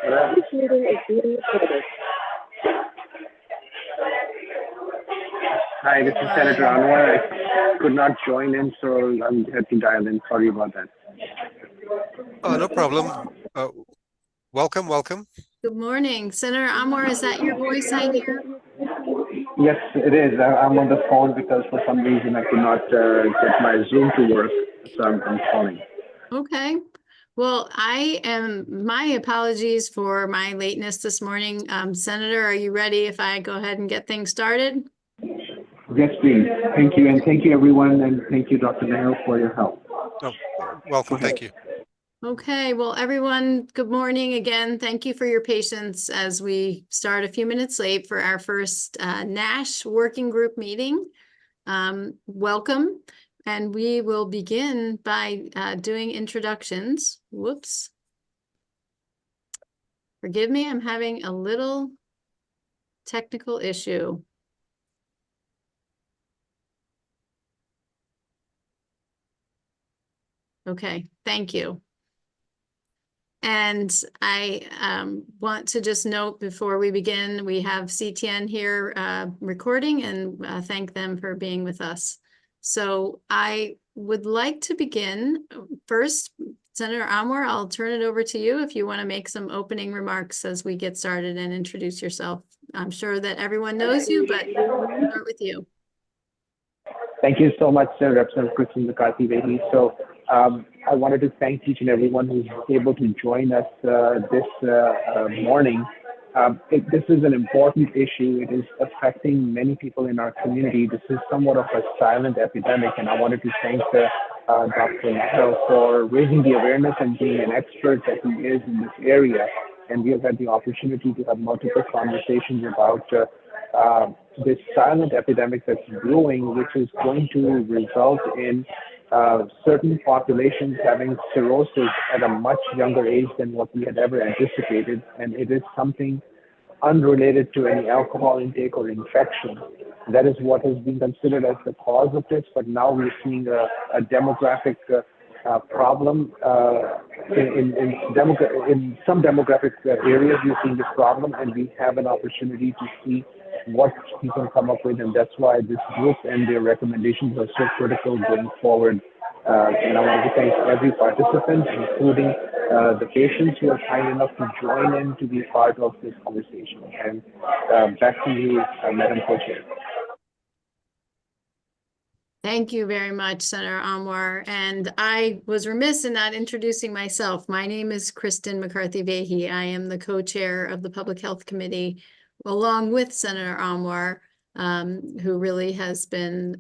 This meeting is being recorded. Hi, this is Senator Anwar. I could not join in, so I'm had to dial in. Sorry about that. No problem. Welcome. Good morning. Senator Anwar, is that your voice I hear? Yes, it is. I'm on the phone because for some reason I could not get my Zoom to work, so I'm calling. Okay. Well, my apologies for my lateness this morning. Senator, are you ready if I go ahead and get things started? Yes, please. Thank you. And thank you, everyone. And thank you, Dr. Nehru, for your help. Oh, welcome. Thank you. Okay. Well, everyone, good morning again. Thank you for your patience as we start a few minutes late for our first NASH working group meeting. Welcome. And we will begin by doing introductions. Whoops. Forgive me, I'm having a little technical issue. Okay, thank you. And I want to just note before we begin, we have CTN here recording and thank them for being with us. So I would like to begin first, Senator Anwar, I'll turn it over to you if you want to make some opening remarks as we get started and introduce yourself. I'm sure that everyone knows you, but we'll start with you. Thank you so much, Representative Kristen McCarthy-Vahey. So I wanted to thank each and everyone who's able to join us this morning. This is an important issue. It is affecting many people in our community. This is somewhat of a silent epidemic, and I wanted to thank Dr. Nehru for raising the awareness and being an expert that he is in this area. And we have had the opportunity to have multiple conversations about this silent epidemic that's brewing, which is going to result in certain populations having cirrhosis at a much younger age than what we had ever anticipated. And it is something unrelated to any alcohol intake or infection. That is what has been considered as the cause of this, but now we're seeing a demographic problem. In some demographic areas, we're seeing this problem, and we have an opportunity to see what we can come up with, and that's why this group and their recommendations are so critical going forward. And I want to thank every participant, including the patients who are kind enough to join in to be part of this conversation. And back to you, Madam Co-Chair. Thank you very much, Senator Anwar. And I was remiss in not introducing myself. My name is Kristen McCarthy-Vahey. I am the co-chair of the Public Health Committee, along with Senator Anwar, who really has been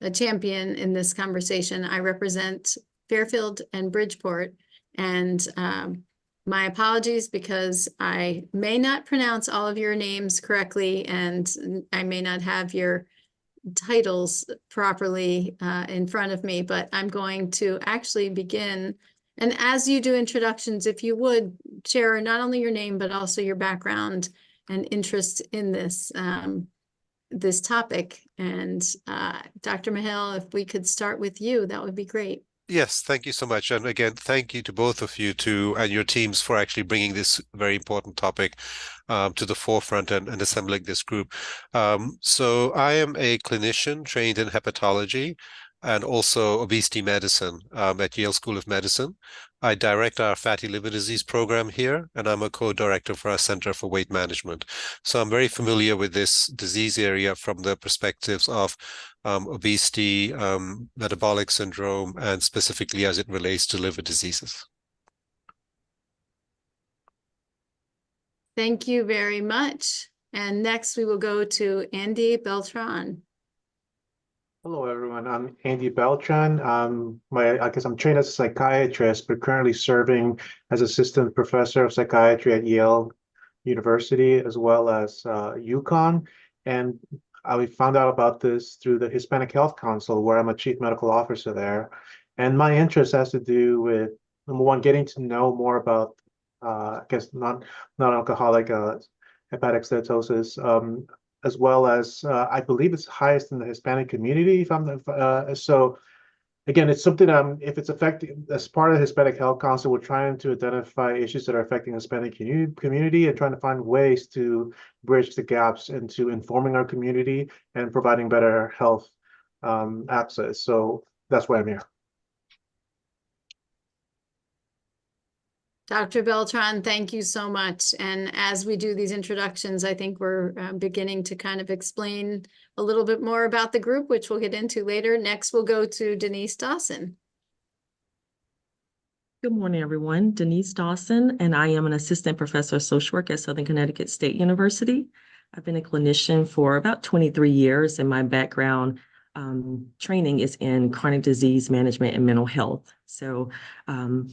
a champion in this conversation. I represent Fairfield and Bridgeport, and my apologies because I may not pronounce all of your names correctly, and I may not have your titles properly in front of me, but I'm going to actually begin. And as you do introductions, if you would share not only your name, but also your background and interest in this this topic. And Dr. Mahil, if we could start with you, that would be great. Yes, thank you so much. And again, thank you to both of you and your teams for actually bringing this very important topic to the forefront and assembling this group. So I am a clinician trained in hepatology and also obesity medicine at Yale School of Medicine. I direct our fatty liver disease program here, and I'm a co-director for our Center for Weight Management. So I'm very familiar with this disease area from the perspectives of obesity, metabolic syndrome, and specifically as it relates to liver diseases. Thank you very much. And next we will go to Andy Beltran. Hello, everyone. I'm Andy Beltran. I guess I'm trained as a psychiatrist, but currently serving as assistant professor of psychiatry at Yale University, as well as UConn. And I found out about this through the Hispanic Health Council, where I'm a chief medical officer there. And my interest has to do with, number one, getting to know more about, I guess, non-alcoholic hepatic steatosis, as well as I believe it's highest in the Hispanic community. So again, it's something if it's affecting as part of the Hispanic Health Council, we're trying to identify issues that are affecting the Hispanic community and trying to find ways to bridge the gaps into informing our community and providing better health access. So that's why I'm here. Dr. Beltran, thank you so much. And as we do these introductions, I think we're beginning to kind of explain a little bit more about the group, which we'll get into later. Next, we'll go to Denise Dawson. Good morning, everyone. Denise Dawson, and I am an assistant professor of social work at Southern Connecticut State University. I've been a clinician for about 23 years, and my background training is in chronic disease management and mental health. So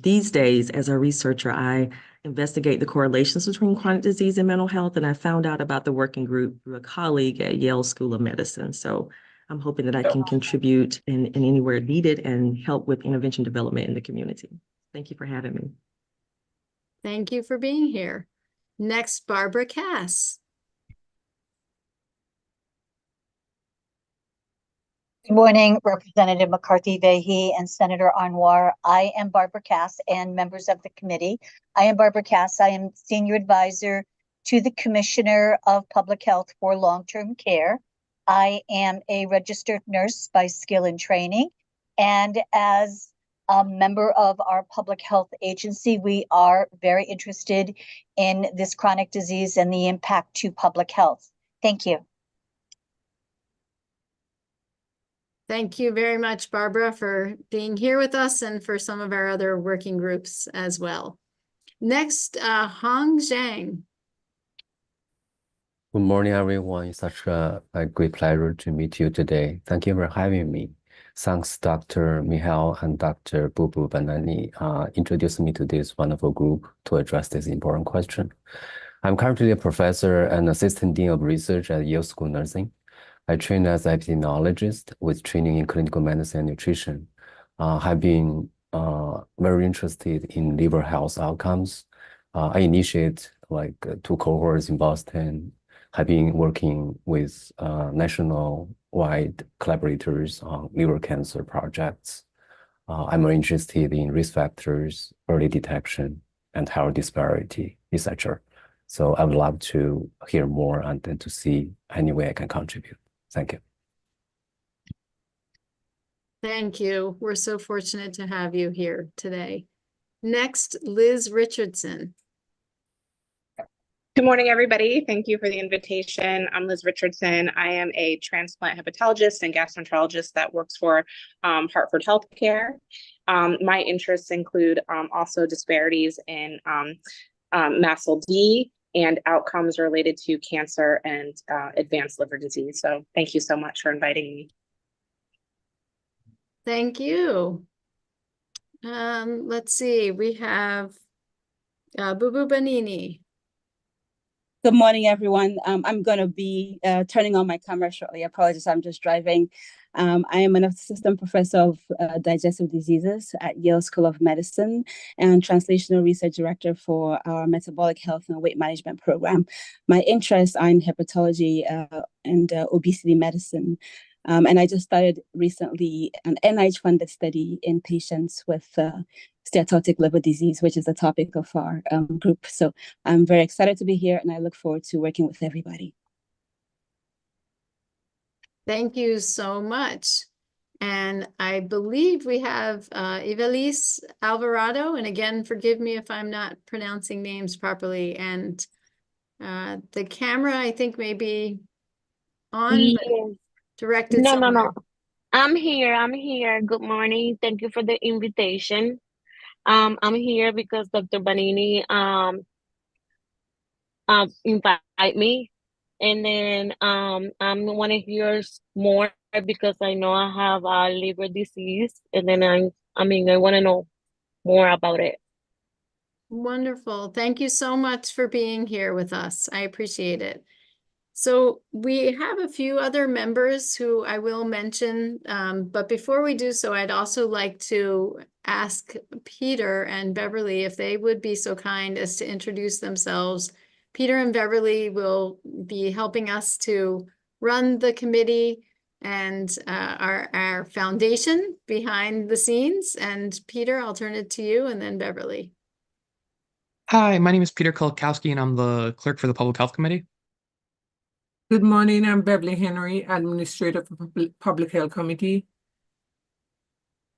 these days, as a researcher, I investigate the correlations between chronic disease and mental health, and I found out about the working group through a colleague at Yale School of Medicine. So I'm hoping that I can contribute in anywhere needed and help with intervention development in the community. Thank you for having me. Thank you for being here. Next, Barbara Cass. Good morning, Representative McCarthy-Vahey and Senator Anwar. I am Barbara Cass and members of the committee. I am Barbara Cass. I am Senior Advisor to the Commissioner of Public Health for Long-Term Care. I am a registered nurse by skill and training. And as a member of our public health agency, we are very interested in this chronic disease and the impact to public health. Thank you. Thank you very much, Barbara, for being here with us and for some of our other working groups as well. Next, Hong Zhang. Good morning, everyone. It's such a great pleasure to meet you today. Thank you for having me. Thanks, Dr. Michal and Dr. Bubu Banani introducing me to this wonderful group to address this important question. I'm currently a professor and assistant dean of research at Yale School of Nursing. I trained as an epidemiologist with training in clinical medicine and nutrition. Have been very interested in liver health outcomes. I initiate like 2 cohorts in Boston. Have been working with national-wide collaborators on liver cancer projects. I'm more interested in risk factors, early detection, and health disparity, etc. So I would love to hear more and then to see any way I can contribute. Thank you. Thank you. We're so fortunate to have you here today. Next, Liz Richardson. Good morning, everybody. Thank you for the invitation. I'm Liz Richardson. I am a transplant hepatologist and gastroenterologist that works for Hartford Healthcare. My interests include also disparities in MASLD and outcomes related to cancer and advanced liver disease. So thank you so much for inviting me. Thank you. Let's see, we have Bubu Banini. Good morning, everyone. I'm going to be turning on my camera shortly. I apologize, I'm just driving. I am an assistant professor of digestive diseases at Yale School of Medicine and translational research director for our metabolic health and weight management program. My interests are in hepatology and obesity medicine. And I just started recently an NIH-funded study in patients with steatotic liver disease, which is the topic of our group. So I'm very excited to be here and I look forward to working with everybody. Thank you so much. And I believe we have Ivelisse Alvarado. And again, forgive me if I'm not pronouncing names properly. And the camera, I think, may be on, Yes. but directed No. somewhere. I'm here. Good morning. Thank you for the invitation. I'm here because Dr. Banini invite me. And then I want to hear more because I know I have liver disease. And then I want to know more about it. Wonderful. Thank you so much for being here with us. I appreciate it. So we have a few other members who I will mention, but before we do so, I'd also like to ask Peter and Beverly if they would be so kind as to introduce themselves. Peter and Beverly will be helping us to run the committee. and our foundation behind the scenes. And Peter, I'll turn it to you, and then Beverly. Hi, my name is Peter Kolakowski, and I'm the clerk for the Public Health Committee. Good morning, I'm Beverly Henry, Administrator for Public Health Committee.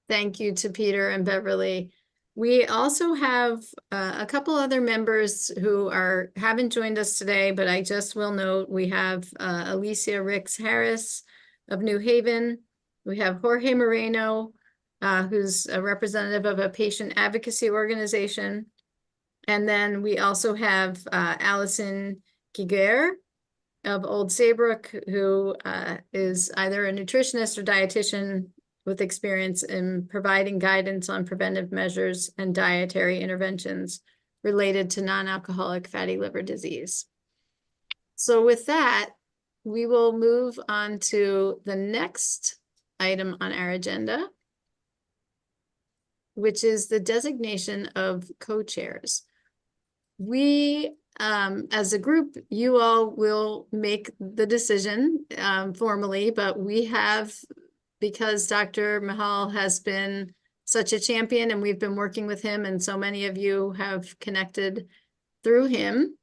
Thank you to Peter and Beverly. We also have a couple other members who haven't joined us today, but I just will note we have Alicia Ricks Harris of New Haven. We have Jorge Moreno, who's a representative of a patient advocacy organization. And then we also have Allison Giger of Old Saybrook, who is either a nutritionist or dietitian with experience in providing guidance on preventive measures and dietary interventions related to non-alcoholic fatty liver disease. So with that, we will move on to the next item on our agenda, which is the designation of co-chairs. We, as a group, you all will make the decision formally, but we have, because Dr. Mahal has been such a champion and we've been working with him, and so many of you have connected through him.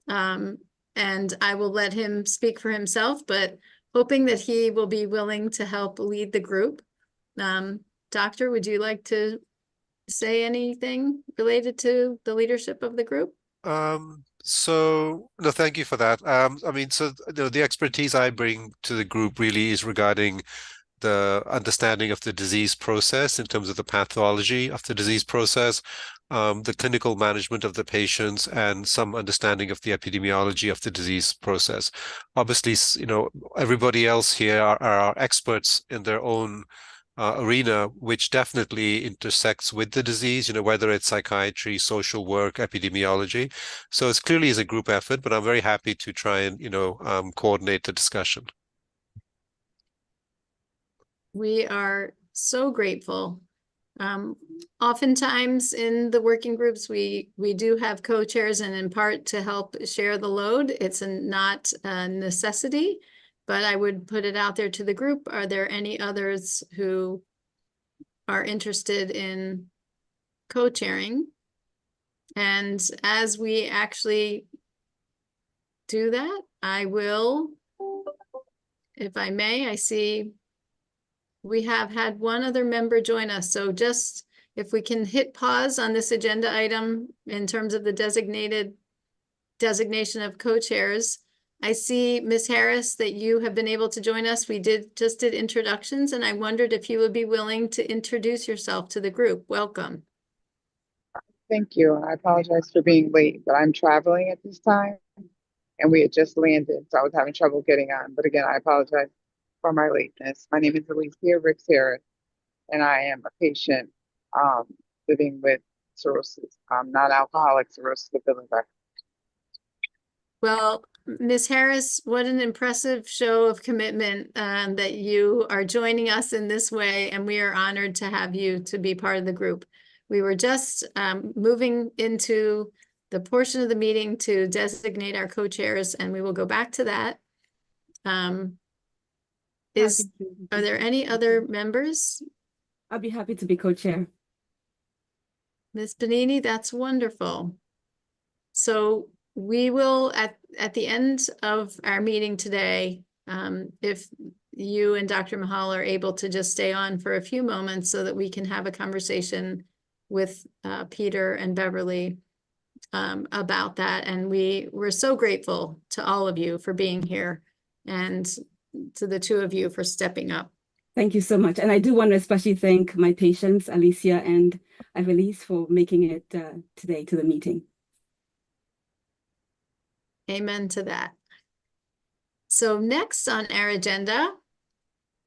And I will let him speak for himself, but hoping that he will be willing to help lead the group. Doctor, would you like to say anything related to the leadership of the group? So no, thank you for that. I mean, so the expertise I bring to the group really is regarding the understanding of the disease process in terms of the pathology of the disease process, the clinical management of the patients, and some understanding of the epidemiology of the disease process. Obviously, everybody else here are experts in their own arena, which definitely intersects with the disease, whether it's psychiatry, social work, epidemiology. So it's clearly is a group effort, but I'm very happy to try and, coordinate the discussion. We are so grateful. Oftentimes in the working groups, we do have co-chairs, and in part to help share the load. It's not a necessity, but I would put it out there to the group. Are there any others who are interested in co-chairing? And as we actually do that, I will, if I may, I see we have had one other member join us. So just if we can hit pause on this agenda item in terms of the designation of co-chairs. I see, Ms. Harris, that you have been able to join us. We just did introductions, and I wondered if you would be willing to introduce yourself to the group. Welcome. Thank you. I apologize for being late, but I'm traveling at this time, and we had just landed, so I was having trouble getting on. But again, I apologize for my lateness. My name is Alicia Ricks Harris, and I am a patient living with cirrhosis, non-alcoholic cirrhosis of the liver. Well, Ms. Harris, what an impressive show of commitment that you are joining us in this way, and we are honored to have you to be part of the group. We were just moving into the portion of the meeting to designate our co-chairs, and we will go back to that. Are there any other members? I'll be happy to be co-chair. Ms. Benini, that's wonderful. So we will, at the end of our meeting today, if you and Dr. Mahal are able to just stay on for a few moments so that we can have a conversation with Peter and Beverly about that. And we're so grateful to all of you for being here, and to the two of you for stepping up. Thank you so much. And I do want to especially thank my patients, Alicia and Evelise, for making it today to the meeting. Amen to that. So next on our agenda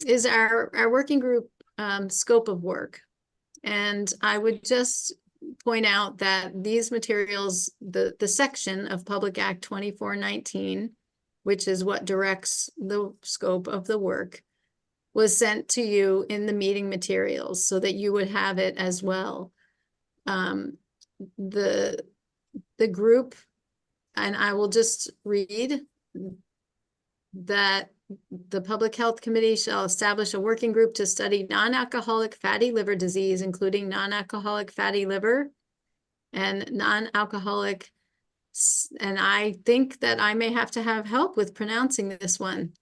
is our working group scope of work. And I would just point out that these materials, the section of Public Act 2419, which is what directs the scope of the work, was sent to you in the meeting materials so that you would have it as well. The group, and I will just read that the Public Health Committee shall establish a working group to study non-alcoholic fatty liver disease, including non-alcoholic fatty liver and non-alcoholic, and I think that I may have to have help with pronouncing this one.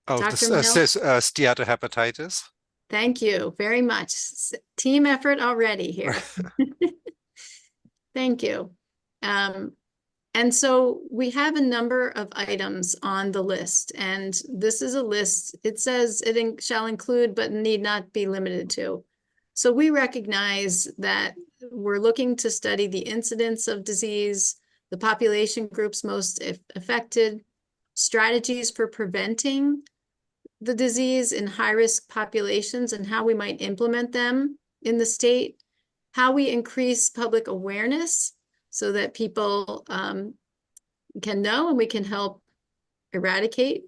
Oh, Dr. this Mill? says steatohepatitis. Thank you very much. Team effort already here. Thank you. And so we have a number of items on the list, and this is a list. It says it shall include but need not be limited to. So we recognize that we're looking to study the incidence of disease, the population groups most affected, strategies for preventing the disease in high-risk populations and how we might implement them in the state, how we increase public awareness so that people can know and we can help eradicate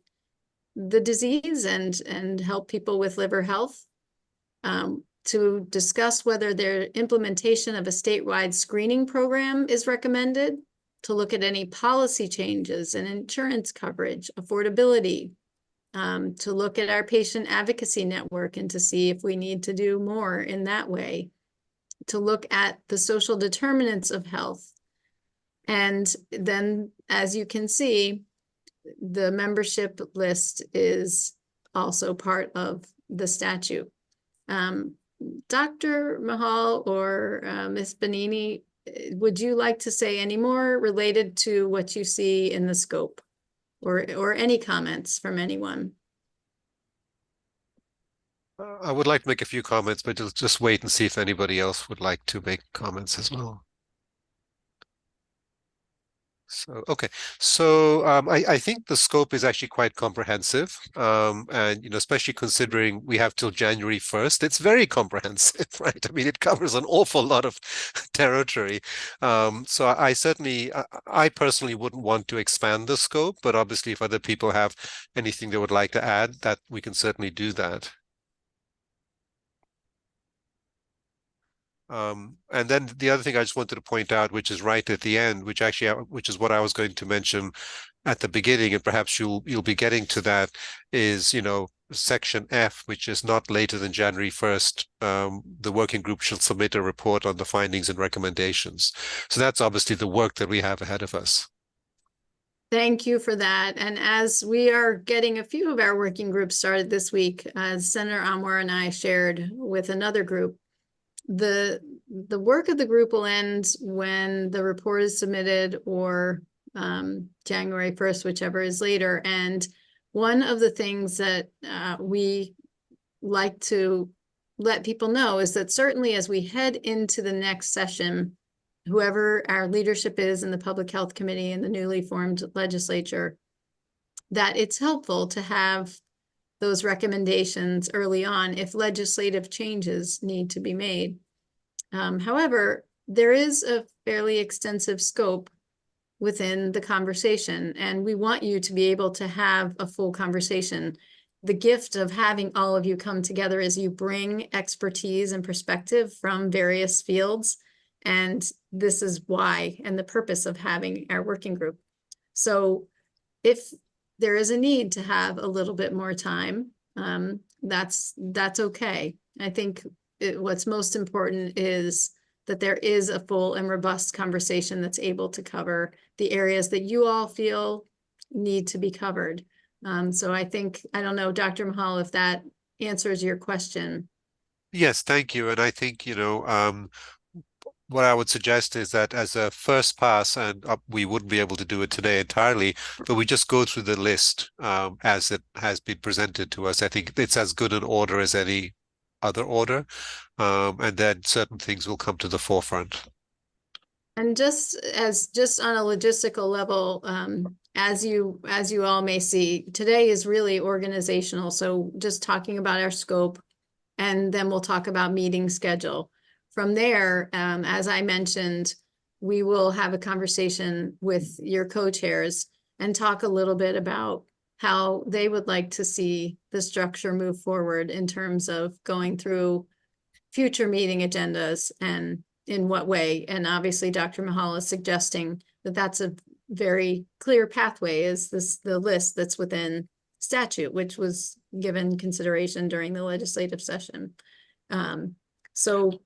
the disease and help people with liver health, to discuss whether their implementation of a statewide screening program is recommended, to look at any policy changes in insurance coverage, affordability, to look at our patient advocacy network and to see if we need to do more in that way, to look at the social determinants of health. And then, as you can see, the membership list is also part of the statute. Dr. Mahal or Ms. Bonini, would you like to say any more related to what you see in the scope, or any comments from anyone? I would like to make a few comments, but just wait and see if anybody else would like to make comments as well. So, okay. So I think the scope is actually quite comprehensive. And, especially considering we have till January 1st, it's very comprehensive, right? I mean, it covers an awful lot of territory. So I personally wouldn't want to expand the scope, but obviously if other people have anything they would like to add, that we can certainly do that. And then the other thing I just wanted to point out, which is right at the end, which is what I was going to mention at the beginning, and perhaps you'll be getting to that, is section F, which is not later than January 1st. The working group shall submit a report on the findings and recommendations. So that's obviously the work that we have ahead of us. Thank you for that. And as we are getting a few of our working groups started this week, as Senator Anwar and I shared with another group, the work of the group will end when the report is submitted, or January 1st, whichever is later. And one of the things that we like to let people know is that certainly as we head into the next session, whoever our leadership is in the Public Health Committee and the newly formed legislature, that it's helpful to have those recommendations early on if legislative changes need to be made. However, there is a fairly extensive scope within the conversation, and we want you to be able to have a full conversation. The gift of having all of you come together is you bring expertise and perspective from various fields, and this is why and the purpose of having our working group. So if there is a need to have a little bit more time, that's okay. I think what's most important is that there is a full and robust conversation that's able to cover the areas that you all feel need to be covered. So I don't know, Dr. Mahal, if that answers your question. Yes, thank you. And I think, what I would suggest is that as a first pass, and we wouldn't be able to do it today entirely, but we just go through the list as it has been presented to us. I think it's as good an order as any other order, and then certain things will come to the forefront. And just on a logistical level, as you all may see, today is really organizational. So just talking about our scope, and then we'll talk about meeting schedule. From there, as I mentioned, we will have a conversation with your co-chairs and talk a little bit about how they would like to see the structure move forward in terms of going through future meeting agendas and in what way. And obviously, Dr. Mahal is suggesting that that's a very clear pathway, is the list that's within statute, which was given consideration during the legislative session. So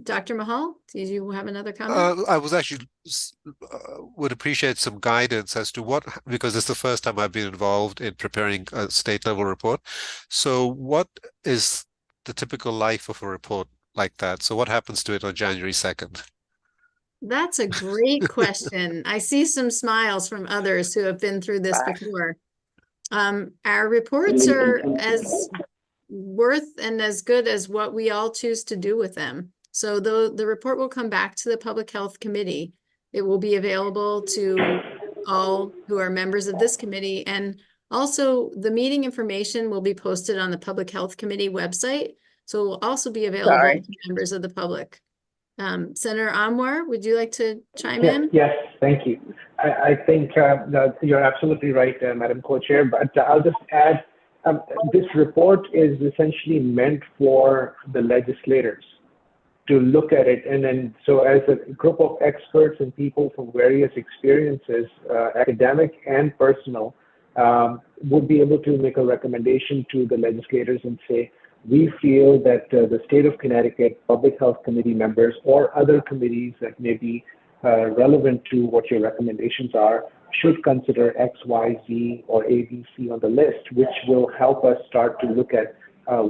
Dr. Mahal, did you have another comment? I was actually would appreciate some guidance as to what, because it's the first time I've been involved in preparing a state level report. So what is the typical life of a report like that? So what happens to it on January 2nd? That's a great question. I see some smiles from others who have been through this before. Our reports are as worth and as good as what we all choose to do with them. So the report will come back to the Public Health Committee. It will be available to all who are members of this committee. And also the meeting information will be posted on the Public Health Committee website. So it will also be available to members of the public. Senator Anwar, would you like to chime in? Yes, thank you. I think you're absolutely right, Madam Co-Chair, but I'll just add, this report is essentially meant for the legislators to look at it. And then, so as a group of experts and people from various experiences, academic and personal, would be able to make a recommendation to the legislators and say, we feel that the state of Connecticut Public Health Committee members or other committees that may be relevant to what your recommendations are should consider X, Y, Z, or A, B, C on the list, which will help us start to look at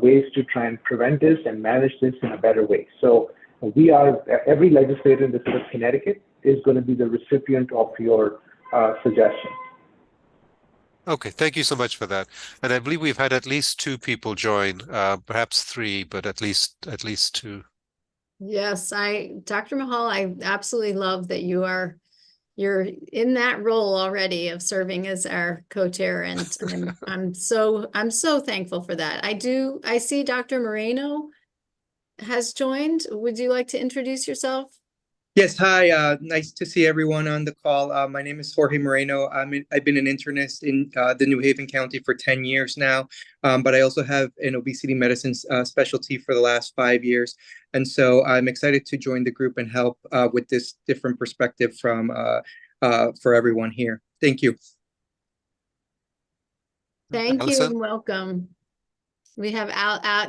ways to try and prevent this and manage this in a better way. So every legislator in the state of Connecticut is going to be the recipient of your suggestions. Okay, thank you so much for that. And I believe we've had at least 2 people join, perhaps 3, but at least 2. Yes, Dr. Mahal, I absolutely love that you're in that role already of serving as our co-chair, and I'm so thankful for that. I see Dr. Moreno has joined. Would you like to introduce yourself? Yes, hi. Nice to see everyone on the call. My name is Jorge Moreno. I've been an internist in the New Haven County for 10 years now, but I also have an obesity medicine specialty for the last 5 years. And so I'm excited to join the group and help with this different perspective for everyone here. Thank you. Thank you Allison? and welcome. We have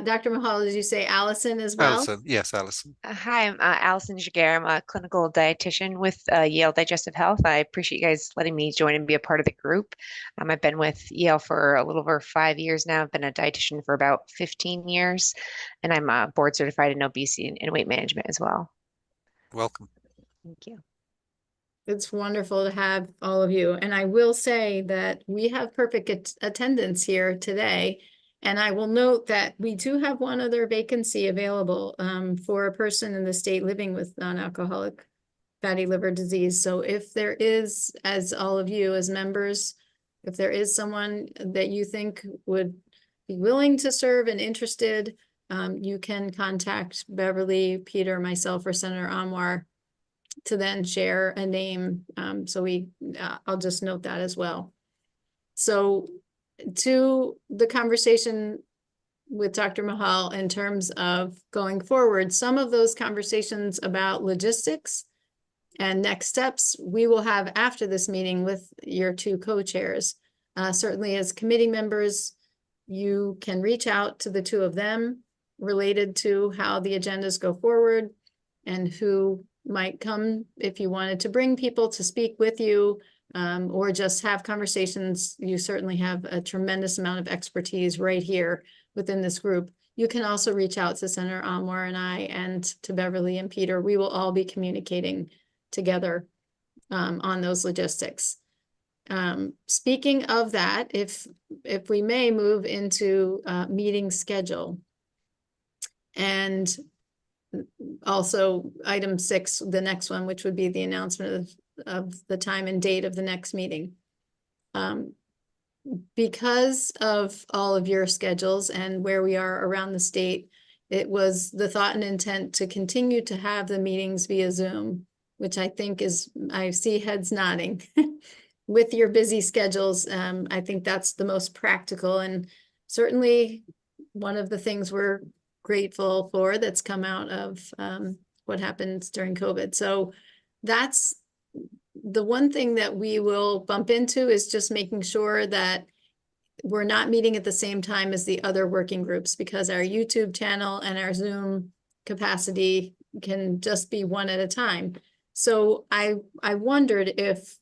Dr. Mahal, did you say Allison as well? Allison, yes, Allison. Hi, I'm Allison Jaguar. I'm a clinical dietitian with Yale Digestive Health. I appreciate you guys letting me join and be a part of the group. I've been with Yale for a little over 5 years now. I've been a dietitian for about 15 years, and I'm board certified in obesity and weight management as well. Welcome. Thank you. It's wonderful to have all of you. And I will say that we have perfect attendance here today. And I will note that we do have one other vacancy available for a person in the state living with non-alcoholic fatty liver disease. So if there is, as all of you as members, if there is someone that you think would be willing to serve and interested, you can contact Beverly, Peter, myself, or Senator Anwar to then share a name. I'll just note that as well. So to the conversation with Dr. Mahal in terms of going forward, some of those conversations about logistics and next steps we will have after this meeting with your 2 co-chairs. Certainly as committee members, you can reach out to the 2 of them related to how the agendas go forward and who might come if you wanted to bring people to speak with you. Or just have conversations. You certainly have a tremendous amount of expertise right here within this group. You can also reach out to Senator Anwar and I and to Beverly and Peter. We will all be communicating together on those logistics. Speaking of that, if we may move into meeting schedule. And also item 6, the next one, which would be the announcement of the time and date of the next meeting. Because of all of your schedules and where we are around the state, it was the thought and intent to continue to have the meetings via Zoom, which I think I see heads nodding. With your busy schedules, I think that's the most practical and certainly one of the things we're grateful for that's come out of what happened during COVID. So that's the one thing that we will bump into is just making sure that we're not meeting at the same time as the other working groups because our YouTube channel and our Zoom capacity can just be one at a time. So I wondered if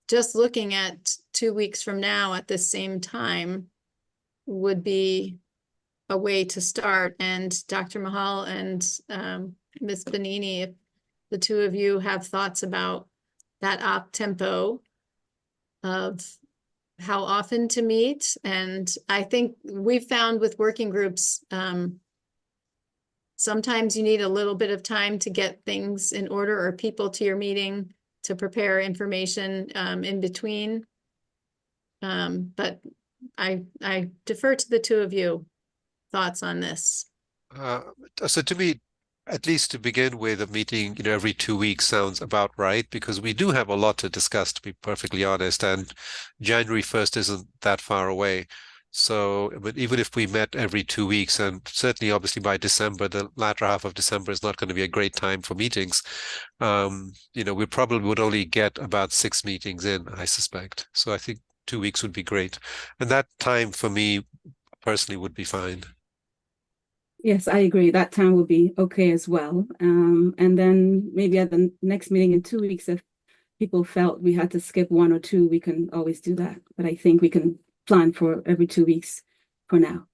just looking at 2 weeks from now at the same time would be a way to start. And Dr. Mahal and Ms. Benini, if the two of you have thoughts about that op tempo of how often to meet. And I think we've found with working groups, sometimes you need a little bit of time to get things in order or people to your meeting to prepare information in between. But I defer to the two of you. Thoughts on this? So to me, at least to begin with, a meeting, every 2 weeks sounds about right, because we do have a lot to discuss, to be perfectly honest, and January 1st isn't that far away. So, but even if we met every 2 weeks, and certainly obviously by December, the latter half of December is not going to be a great time for meetings. We probably would only get about 6 meetings in, I suspect. So I think 2 weeks would be great. And that time for me personally would be fine. Yes, I agree. That time will be okay as well. And then maybe at the next meeting in 2 weeks, if people felt we had to skip 1 or 2, we can always do that. But I think we can plan for every 2 weeks for now.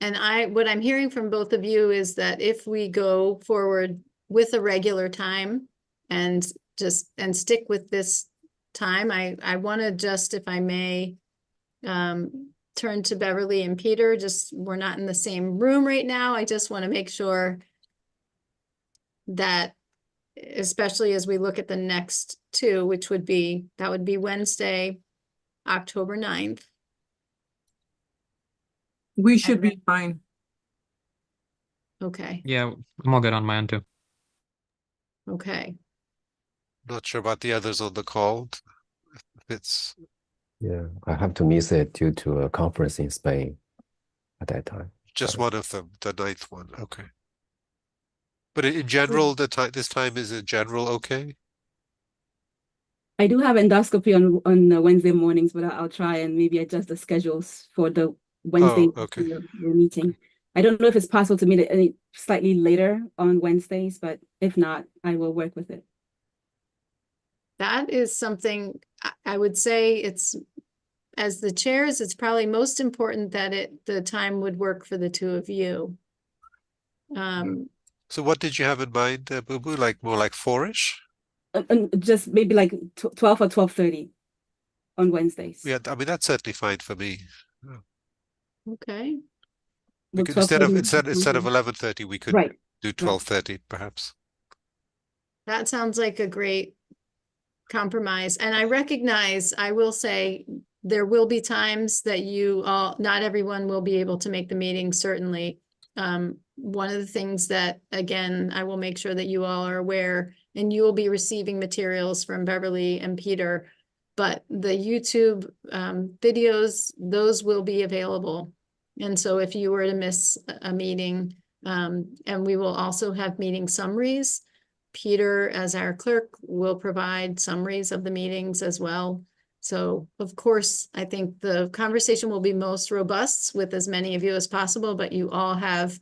And what I'm hearing from both of you is that if we go forward with a regular time and stick with this time, I want to just, if I may, turn to Beverly and Peter. We're not in the same room right now. I just want to make sure that, especially as we look at the next two, that would be Wednesday, October 9th. We should be fine. Okay. Yeah, I'm all good on my end too. Okay. Not sure about the others on the call. Yeah, I have to miss it due to a conference in Spain at that time. Just one of them, the 9th one. Okay. But in general, this time is in general okay? I do have endoscopy on Wednesday mornings, but I'll try and maybe adjust the schedules for the Wednesday meeting. I don't know if it's possible to meet any slightly later on Wednesdays, but if not, I will work with it. That is something I would say as the chairs, it's probably most important that the time would work for the two of you. So what did you have in mind, Boo Boo? More like 4-ish? Just maybe like 12 or 12:30 on Wednesdays. Yeah, I mean, that's certainly fine for me. Okay. Instead of 11:30, we could do 12:30 perhaps. That sounds like a great compromise. And I will say, there will be times that not everyone will be able to make the meeting, certainly. One of the things that, again, I will make sure that you all are aware, and you will be receiving materials from Beverly and Peter, but the YouTube videos, those will be available. And so if you were to miss a meeting, and we will also have meeting summaries, Peter, as our clerk, will provide summaries of the meetings as well. So, of course, I think the conversation will be most robust with as many of you as possible, but you all have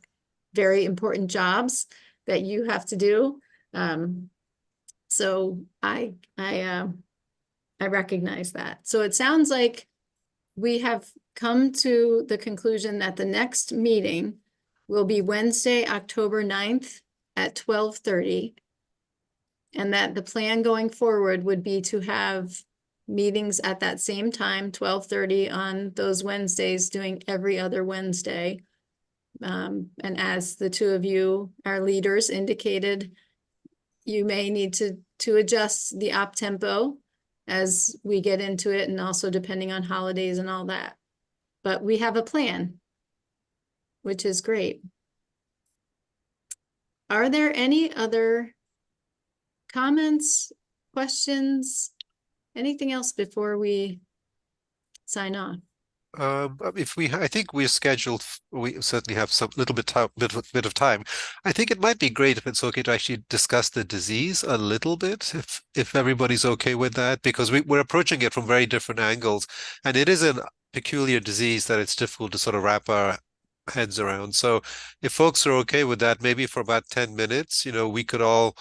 very important jobs that you have to do. So I recognize that. So it sounds like we have come to the conclusion that the next meeting will be Wednesday, October 9th at 12:30. And that the plan going forward would be to have meetings at that same time, 12:30 on those Wednesdays, doing every other Wednesday. And as the two of you, our leaders, indicated, you may need to adjust the op tempo as we get into it, and also depending on holidays and all that. But we have a plan, which is great. Are there any other comments, questions, anything else before we sign off? I think we're scheduled. We certainly have some little bit of time. I think it might be great if it's okay to actually discuss the disease a little bit, if everybody's okay with that, because we're approaching it from very different angles, and it is a peculiar disease that it's difficult to sort of wrap our heads around. So, if folks are okay with that, maybe for about 10 minutes, we could all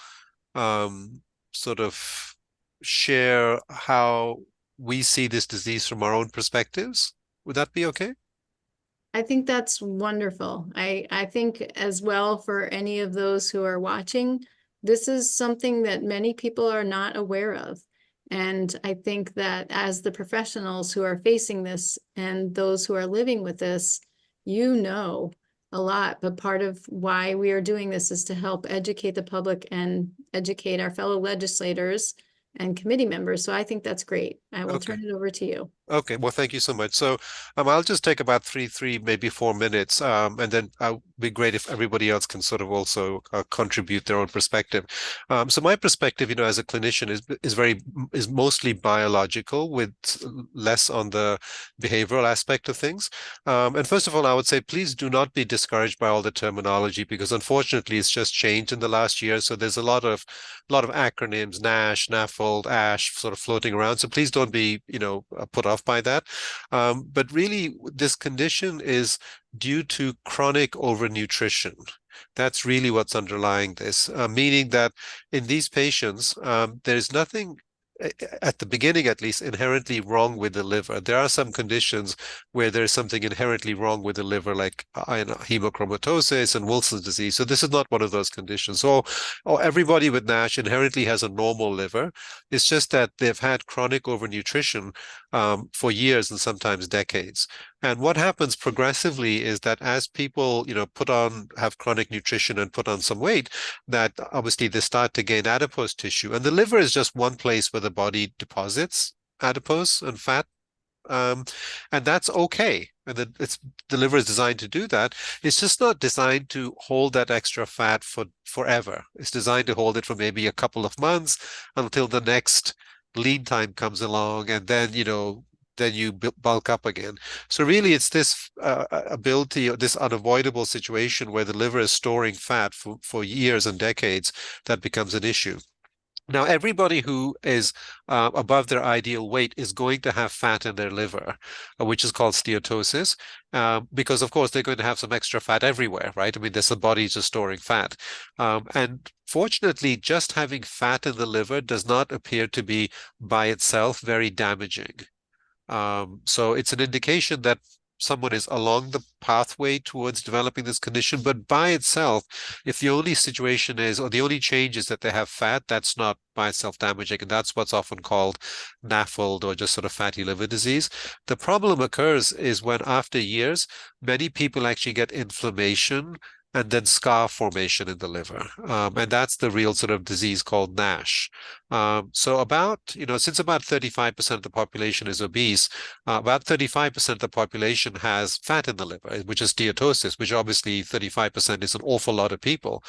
sort of share how we see this disease from our own perspectives. Would that be okay? I think that's wonderful. I think as well for any of those who are watching, this is something that many people are not aware of. And I think that as the professionals who are facing this and those who are living with this, you know a lot, but part of why we are doing this is to help educate the public and educate our fellow legislators and committee members. So I think that's great. I will turn it over to you. Okay, well, thank you so much. So I'll just take about three, maybe 4 minutes, and then it'll be great if everybody else can sort of also contribute their own perspective. So my perspective, as a clinician is mostly biological, with less on the behavioral aspect of things. And first of all, I would say please do not be discouraged by all the terminology, because unfortunately it's just changed in the last year. So there's a lot of acronyms, NASH, NAFLD, ASH, sort of floating around. So please don't be put off by that. But really, this condition is due to chronic overnutrition. That's really what's underlying this, meaning that in these patients, there's nothing, at the beginning at least, inherently wrong with the liver. There are some conditions where there's something inherently wrong with the liver, like hemochromatosis and Wilson's disease. So this is not one of those conditions. So everybody with NASH inherently has a normal liver. It's just that they've had chronic overnutrition for years and sometimes decades. And what happens progressively is that as people, have chronic nutrition and put on some weight, that obviously they start to gain adipose tissue. And the liver is just one place where the body deposits adipose and fat. And that's okay. And the liver is designed to do that. It's just not designed to hold that extra fat for forever. It's designed to hold it for maybe a couple of months until the next lean time comes along, and then you bulk up again. So really, it's this ability, or this unavoidable situation where the liver is storing fat for years and decades that becomes an issue. Now, everybody who is above their ideal weight is going to have fat in their liver, which is called steatosis, because, of course, they're going to have some extra fat everywhere, right? I mean, the body is just storing fat. And fortunately, just having fat in the liver does not appear to be by itself very damaging. So it's an indication that someone is along the pathway towards developing this condition, but by itself, if the only situation is, or the only change is that they have fat, that's not by itself damaging, and that's what's often called NAFLD, or just sort of fatty liver disease. The problem occurs is when, after years, many people actually get inflammation and then scar formation in the liver. And that's the real sort of disease called NASH. So since about 35% of the population is obese, about 35% of the population has fat in the liver, which is steatosis, which obviously 35% is an awful lot of people.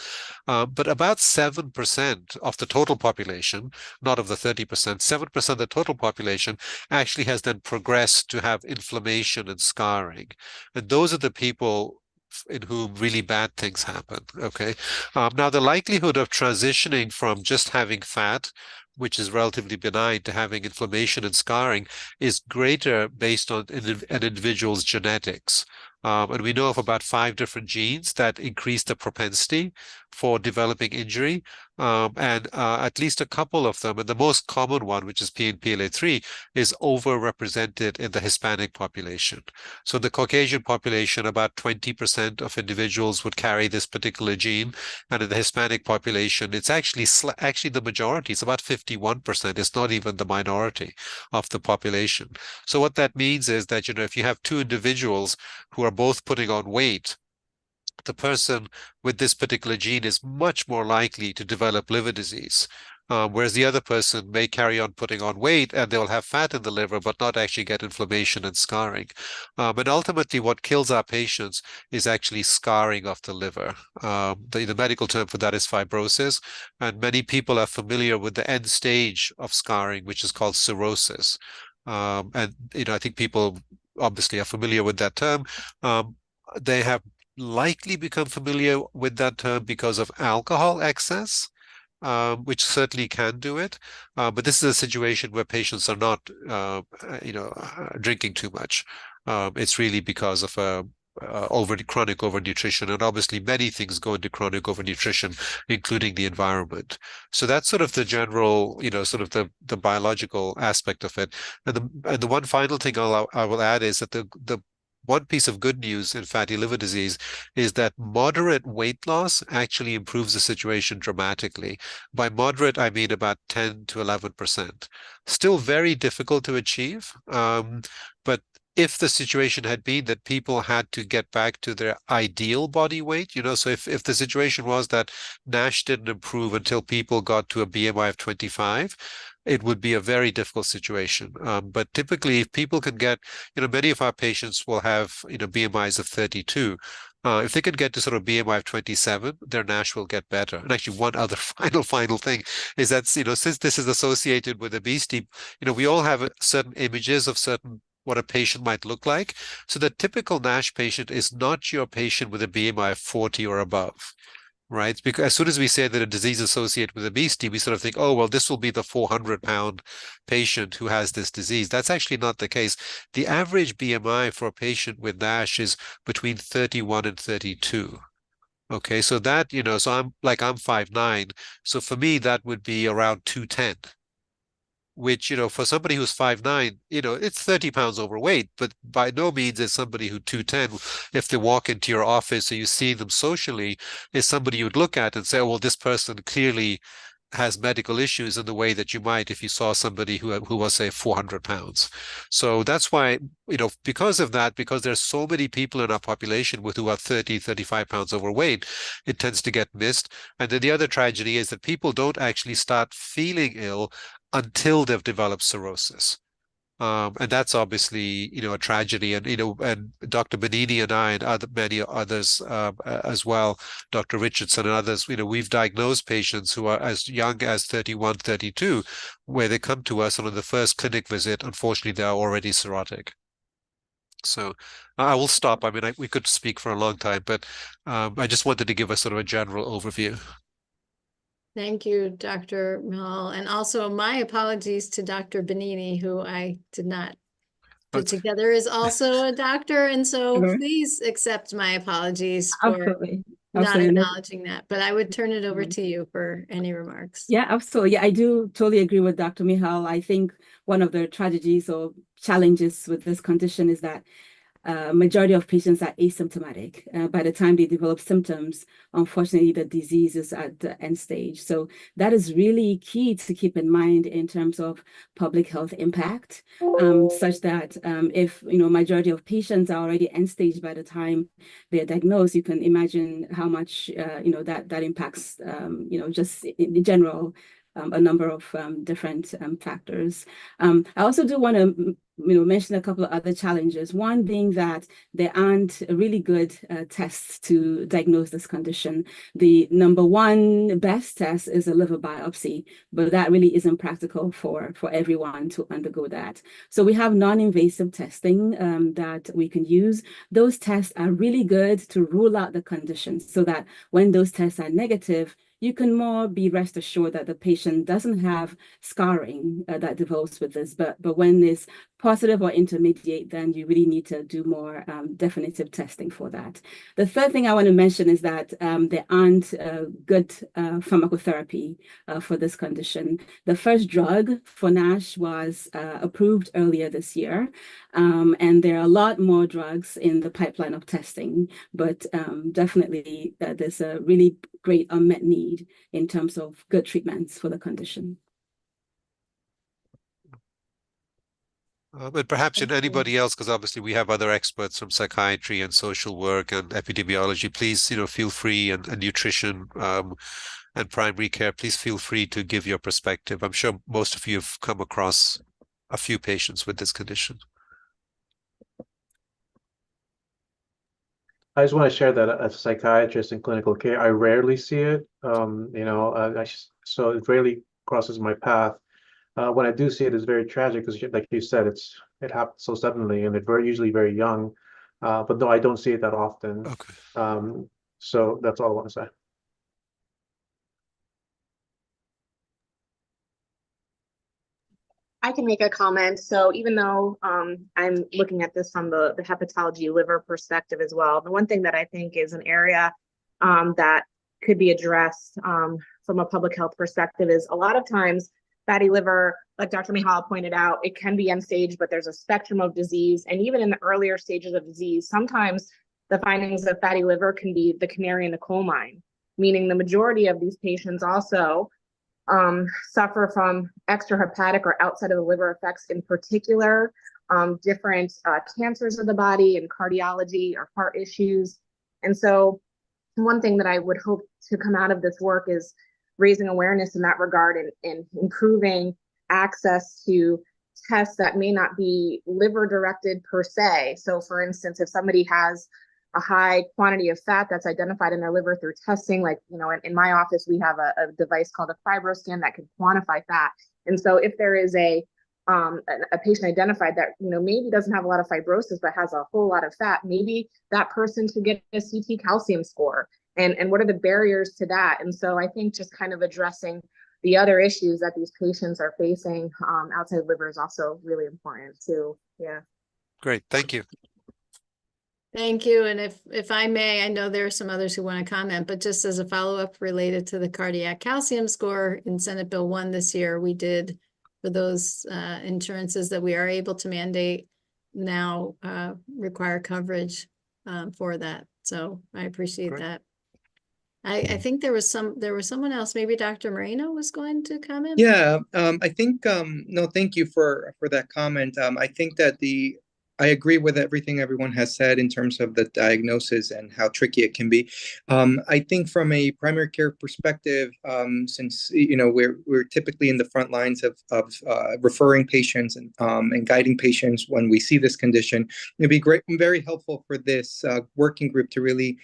But about 7% of the total population, not of the 30%, 7% of the total population actually has then progressed to have inflammation and scarring. And those are the people in whom really bad things happen. Okay. Now, the likelihood of transitioning from just having fat, which is relatively benign, to having inflammation and scarring is greater based on an individual's genetics. And we know of about 5 different genes that increase the propensity for developing injury, and at least a couple of them, and the most common one, which is PNPLA3, is overrepresented in the Hispanic population. So the Caucasian population, about 20% of individuals would carry this particular gene, and in the Hispanic population, it's actually the majority. It's about 51%. It's not even the minority of the population. So what that means is that, if you have 2 individuals who are both putting on weight, the person with this particular gene is much more likely to develop liver disease, whereas the other person may carry on putting on weight and they'll have fat in the liver, but not actually get inflammation and scarring. And ultimately, what kills our patients is actually scarring of the liver. The medical term for that is fibrosis, and many people are familiar with the end stage of scarring, which is called cirrhosis. And I think people obviously are familiar with that term. They have likely become familiar with that term because of alcohol excess, which certainly can do it. But this is a situation where patients are not, drinking too much. It's really because of chronic overnutrition, and obviously many things go into chronic overnutrition, including the environment. So that's sort of the general, sort of the biological aspect of it. And the one final thing I will add is that the one piece of good news in fatty liver disease is that moderate weight loss actually improves the situation dramatically. By moderate, I mean about 10 to 11%. Still very difficult to achieve, but if the situation had been that people had to get back to their ideal body weight, so if the situation was that NASH didn't improve until people got to a BMI of 25, it would be a very difficult situation. But typically, if people can get, many of our patients will have, BMIs of 32. If they can get to sort of BMI of 27, their NASH will get better. And actually, one other final thing is that, since this is associated with obesity, we all have certain images of what a patient might look like. So the typical NASH patient is not your patient with a BMI of 40 or above, right? Because as soon as we say that a disease associated with obesity, we sort of think, oh, well, this will be the 400-pound patient who has this disease. That's actually not the case. The average BMI for a patient with NASH is between 31 and 32. Okay, so that, so I'm 5'9". So for me, that would be around 210. Which, for somebody who's 5'9", it's 30 pounds overweight, but by no means is somebody who 210, if they walk into your office or you see them socially, is somebody you'd look at and say, oh, well, this person clearly has medical issues in the way that you might if you saw somebody who was, say, 400 pounds. So that's why, because of that, because there's so many people in our population who are 30, 35 pounds overweight, it tends to get missed. And then the other tragedy is that people don't actually start feeling ill until they've developed cirrhosis. And that's obviously, a tragedy. And, and Dr. Benini and I and many others as well, Dr. Richardson and others, we've diagnosed patients who are as young as 31, 32, where they come to us and on the first clinic visit, unfortunately, they are already cirrhotic. So I will stop. I mean, we could speak for a long time, but I just wanted to give a sort of a general overview. Thank you, Dr. Michal. And also my apologies to Dr. Benini, who I did not put together, is also a doctor. And so please accept my apologies for not acknowledging that. But I would turn it over to you for any remarks. Yeah, absolutely. Yeah, I do totally agree with Dr. Michal. I think one of the tragedies or challenges with this condition is that majority of patients are asymptomatic. By the time they develop symptoms, unfortunately, the disease is at the end stage. So that is really key to keep in mind in terms of public health impact, such that if, majority of patients are already end stage by the time they're diagnosed, you can imagine how much, that impacts, just in general, a number of different factors. I also do want to mention a couple of other challenges. One being that there aren't really good tests to diagnose this condition. The number one best test is a liver biopsy, but that really isn't practical for everyone to undergo that. So we have non-invasive testing that we can use. Those tests are really good to rule out the condition so that when those tests are negative, you can more be rest assured that the patient doesn't have scarring that develops with this. But when it's positive or intermediate, then you really need to do more definitive testing for that. The third thing I want to mention is that there aren't good pharmacotherapy for this condition. The first drug for NASH was approved earlier this year, and there are a lot more drugs in the pipeline of testing, but definitely there's a really great unmet need in terms of good treatments for the condition. But perhaps in anybody else, because obviously we have other experts from psychiatry and social work and epidemiology, please, feel free, and nutrition and primary care, please feel free to give your perspective. I'm sure most of you have come across a few patients with this condition. I just want to share that as a psychiatrist in clinical care, I rarely see it. So it rarely crosses my path. When I do see it, it's very tragic because, like you said, it happens so suddenly, and they're usually very young. But no, I don't see it that often. Okay. So that's all I want to say. I can make a comment. So even though I'm looking at this from the hepatology liver perspective as well, the one thing that I think is an area that could be addressed from a public health perspective is a lot of times fatty liver, like Dr. Mihal pointed out, it can be end stage, but there's a spectrum of disease. And even in the earlier stages of disease, sometimes the findings of fatty liver can be the canary in the coal mine, meaning the majority of these patients also suffer from extrahepatic or outside of the liver effects, in particular, different cancers of the body and cardiology or heart issues. And so one thing that I would hope to come out of this work is raising awareness in that regard and improving access to tests that may not be liver directed per se. So for instance, if somebody has a high quantity of fat that's identified in their liver through testing, like, you know, in my office, we have a device called a FibroScan that can quantify fat. And so if there is a patient identified that, you know, maybe doesn't have a lot of fibrosis, but has a whole lot of fat, maybe that person should get a CT calcium score. And what are the barriers to that? And so I think just kind of addressing the other issues that these patients are facing outside liver is also really important too. Yeah. Great. Thank you. Thank you. And if I may, I know there are some others who want to comment, but just as a follow-up related to the cardiac calcium score in Senate Bill 1 this year, we did for those insurances that we are able to mandate now require coverage for that. So I appreciate Great. that. I think there was someone else, maybe Dr. Moreno was going to comment. Yeah, I think no, thank you for that comment. I think that I agree with everything everyone has said in terms of the diagnosis and how tricky it can be. I think from a primary care perspective, since you know we're typically in the front lines of referring patients and guiding patients when we see this condition, it'd be great and very helpful for this working group to really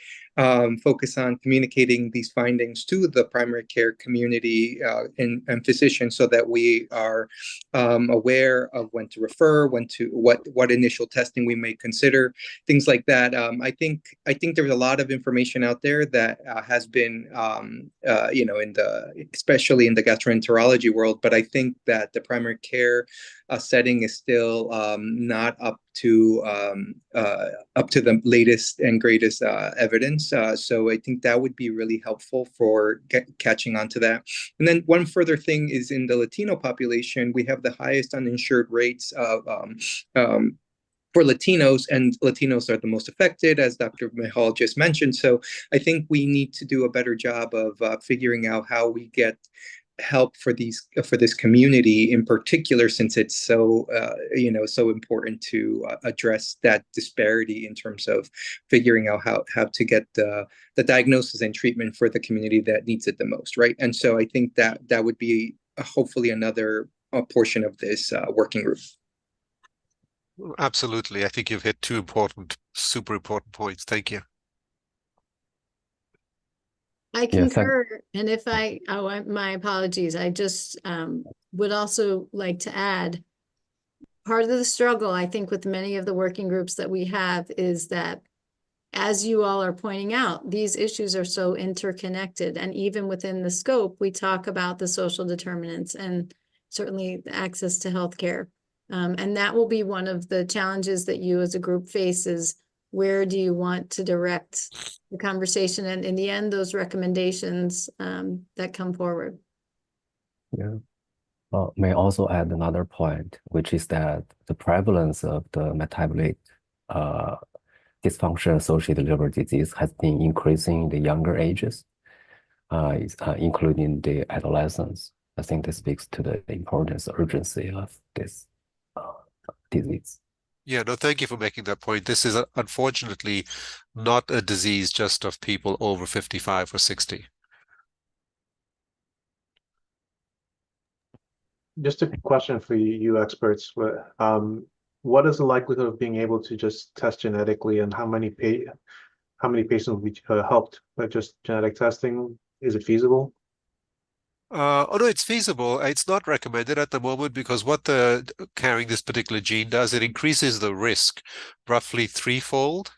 focus on communicating these findings to the primary care community and physicians, so that we are aware of when to refer, what initial testing we may consider, things like that. I think there's a lot of information out there that has been you know, especially in the gastroenterology world, but I think that the primary care setting is still not up to the latest and greatest evidence. So I think that would be really helpful for catching on to that. And then one further thing is, in the Latino population, we have the highest uninsured rates of for Latinos, and Latinos are the most affected, as Dr. Mihal just mentioned. So I think we need to do a better job of figuring out how we get help for this community in particular, since it's so you know, so important to address that disparity in terms of figuring out how to get the diagnosis and treatment for the community that needs it the most, right? And so I think that would be hopefully another portion of this working group. Absolutely. I think you've hit two super important points. Thank you. I concur, and if my apologies, I just would also like to add, part of the struggle, I think, with many of the working groups that we have is that, as you all are pointing out, these issues are so interconnected, and even within the scope, we talk about the social determinants and certainly the access to healthcare. And that will be one of the challenges that you as a group face is, where do you want to direct the conversation, and in the end, those recommendations that come forward. Yeah. May I also add another point, which is that the prevalence of the metabolic dysfunction-associated liver disease has been increasing in the younger ages, including the adolescents. I think this speaks to the importance, urgency of this disease. Yeah, no, thank you for making that point. This is unfortunately not a disease just of people over 55 or 60. Just a question for you experts. What is the likelihood of being able to just test genetically, and how many patients will be helped by just genetic testing? Is it feasible? Oh no, it's feasible. It's not recommended at the moment because what the carrying this particular gene does, it increases the risk roughly threefold.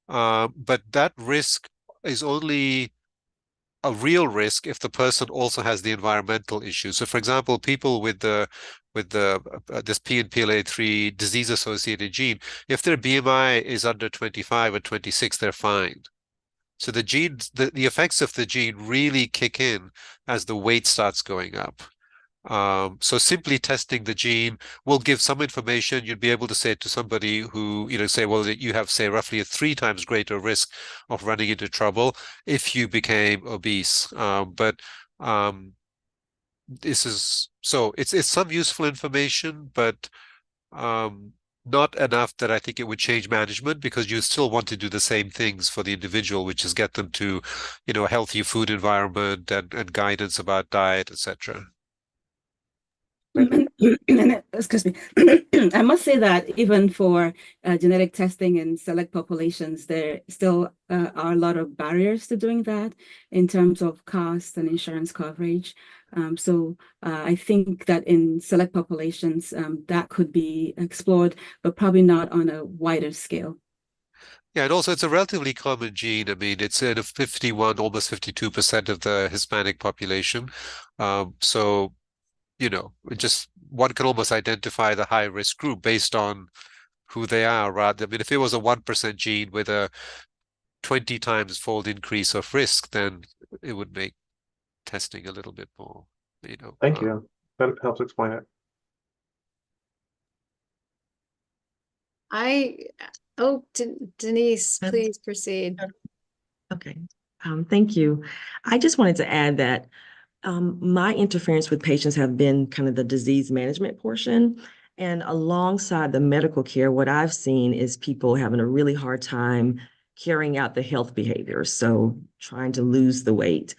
But that risk is only a real risk if the person also has the environmental issue. So, for example, people with the this PNPLA3 disease-associated gene, if their BMI is under 25 or 26, they're fine. So the effects of the gene really kick in as the weight starts going up. So simply testing the gene will give some information. You'd be able to say to somebody who, say, well, that you have, say, roughly a 3 times greater risk of running into trouble if you became obese. But this is so it's some useful information, but not enough that I think it would change management, because you still want to do the same things for the individual, which is get them to, a healthy food environment and guidance about diet, etc. Excuse me. I must say that even for genetic testing in select populations, there still are a lot of barriers to doing that in terms of cost and insurance coverage. So I think that in select populations, that could be explored, but probably not on a wider scale. Yeah, and also it's a relatively common gene. I mean, it's in 51, almost 52% of the Hispanic population. So just one can almost identify the high risk group based on who they are, rather. I mean, if it was a 1% gene with a 20 times fold increase of risk, then it would make testing a little bit more, Thank you. That helps explain it. Denise, please proceed. Okay. Thank you. I just wanted to add that my interference with patients have been kind of the disease management portion. And alongside the medical care, what I've seen is people having a really hard time carrying out the health behaviors. So trying to lose the weight,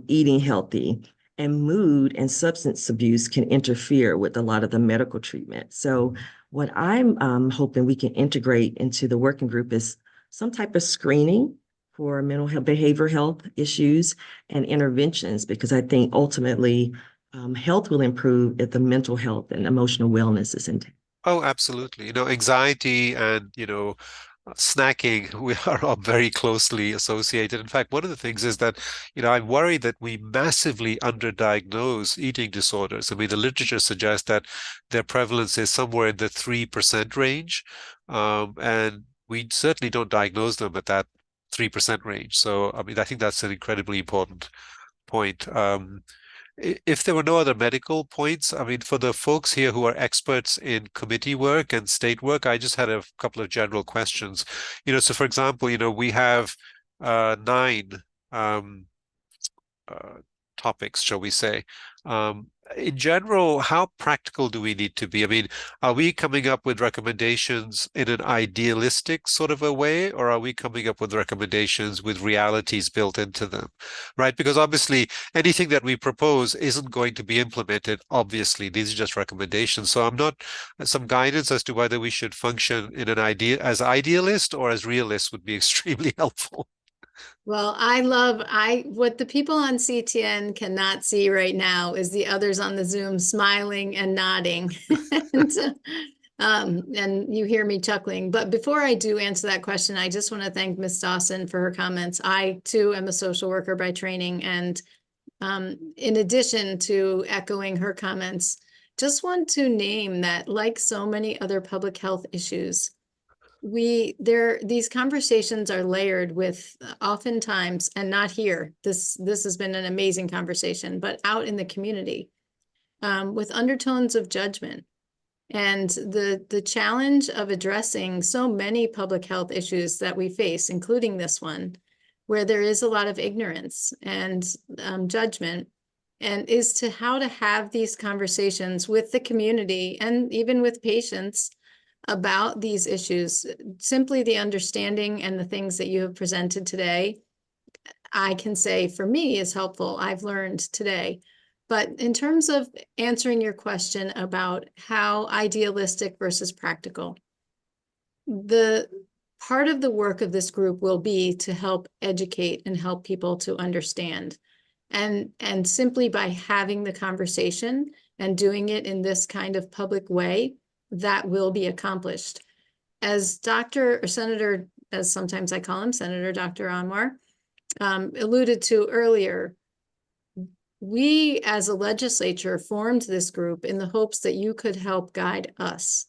eating healthy, and mood and substance abuse can interfere with a lot of the medical treatment. So what I'm hoping we can integrate into the working group is some type of screening for mental health, behavioral health issues and interventions, because I think ultimately health will improve if the mental health and emotional wellness is intact. Oh, absolutely. Anxiety and, snacking, we are all very closely associated. In fact, one of the things is that, I'm worried that we massively underdiagnose eating disorders. I mean, the literature suggests that their prevalence is somewhere in the 3% range. And we certainly don't diagnose them at that 3% range. So, I mean, I think that's an incredibly important point. If there were no other medical points, I mean, for the folks here who are experts in committee work and state work, I just had a couple of general questions. So for example, we have 9 topics, shall we say. In general, how practical do we need to be? I mean, are we coming up with recommendations in an idealistic sort of a way, or are we coming up with recommendations with realities built into them, right? Because obviously anything that we propose isn't going to be implemented. Obviously, these are just recommendations. So I'm not some guidance as to whether we should function in an as idealist or as realist would be extremely helpful. Well, what the people on CTN cannot see right now is the others on the Zoom smiling and nodding. And you hear me chuckling. But before I do answer that question, I just want to thank Ms. Dawson for her comments. I too am a social worker by training. And in addition to echoing her comments, just want to name that, like so many other public health issues, these conversations are layered with oftentimes, and not here, this has been an amazing conversation, but out in the community, with undertones of judgment. And the challenge of addressing so many public health issues that we face, including this one, where there is a lot of ignorance and judgment, and is to how to have these conversations with the community and even with patients about these issues. Simply the understanding and the things that you have presented today, I can say for me is helpful. I've learned today. But in terms of answering your question about how idealistic versus practical, the part of the work of this group will be to help educate and help people to understand. And simply by having the conversation and doing it in this kind of public way, that will be accomplished. As Dr. or Senator, as sometimes I call him, Senator Dr. Anwar, alluded to earlier, we as a legislature formed this group in the hopes that you could help guide us.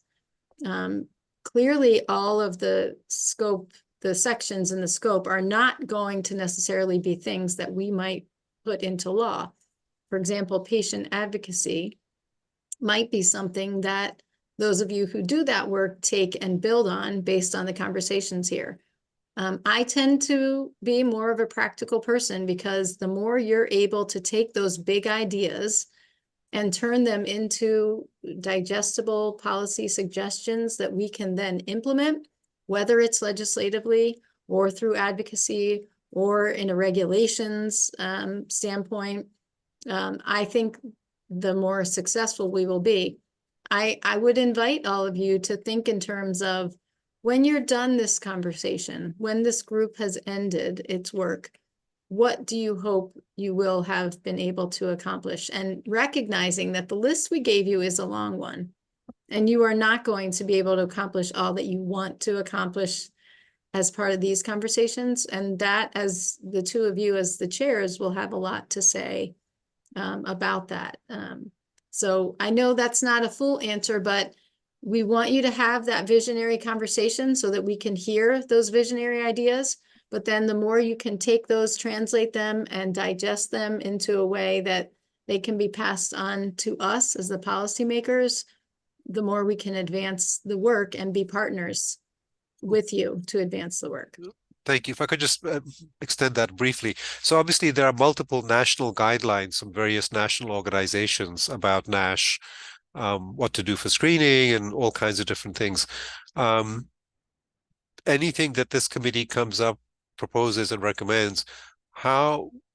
Clearly, all of the scope, the sections in the scope are not going to necessarily be things that we might put into law. For example, patient advocacy might be something that those of you who do that work take and build on based on the conversations here. I tend to be more of a practical person because the more you're able to take those big ideas and turn them into digestible policy suggestions that we can then implement, whether it's legislatively or through advocacy or in a regulations standpoint, I think the more successful we will be. I would invite all of you to think in terms of when you're done this conversation, when this group has ended its work, what do you hope you will have been able to accomplish? And recognizing that the list we gave you is a long one, and you are not going to be able to accomplish all that you want to accomplish as part of these conversations. And that, as the two of you as the chairs, will have a lot to say about that. So I know that's not a full answer, but we want you to have that visionary conversation so that we can hear those visionary ideas. But then the more you can take those, translate them, and digest them into a way that they can be passed on to us as the policymakers, the more we can advance the work and be partners with you to advance the work. Thank you. If I could just extend that briefly. So obviously there are multiple national guidelines from various national organizations about NASH, what to do for screening and all kinds of different things. Anything that this committee comes up, proposes and recommends,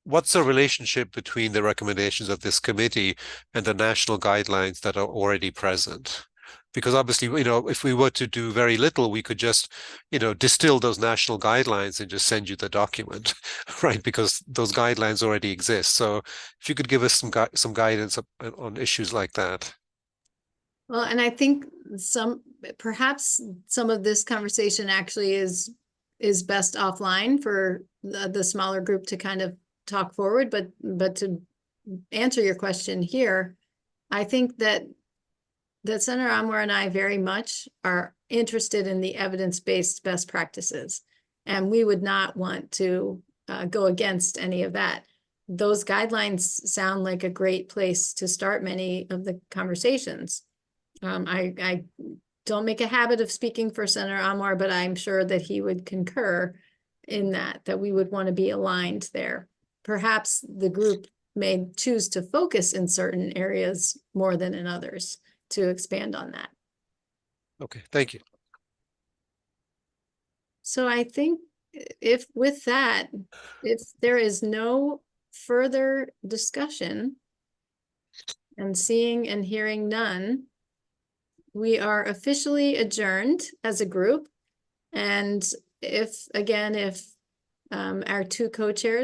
what's the relationship between the recommendations of this committee and the national guidelines that are already present? Because obviously, if we were to do very little, we could just, distill those national guidelines and just send you the document, right? Because those guidelines already exist. So if you could give us some guidance on issues like that. Well, and I think perhaps some of this conversation actually is best offline for the smaller group to kind of talk forward, but to answer your question here, I think that Senator Anwar and I very much are interested in the evidence-based best practices, and we would not want to go against any of that. Those guidelines sound like a great place to start many of the conversations. I don't make a habit of speaking for Senator Anwar, but I'm sure that he would concur in that we would want to be aligned there. Perhaps the group may choose to focus in certain areas more than in others to expand on that. Okay, thank you. So I think if there is no further discussion and seeing and hearing none, we are officially adjourned as a group. And if our two co-chairs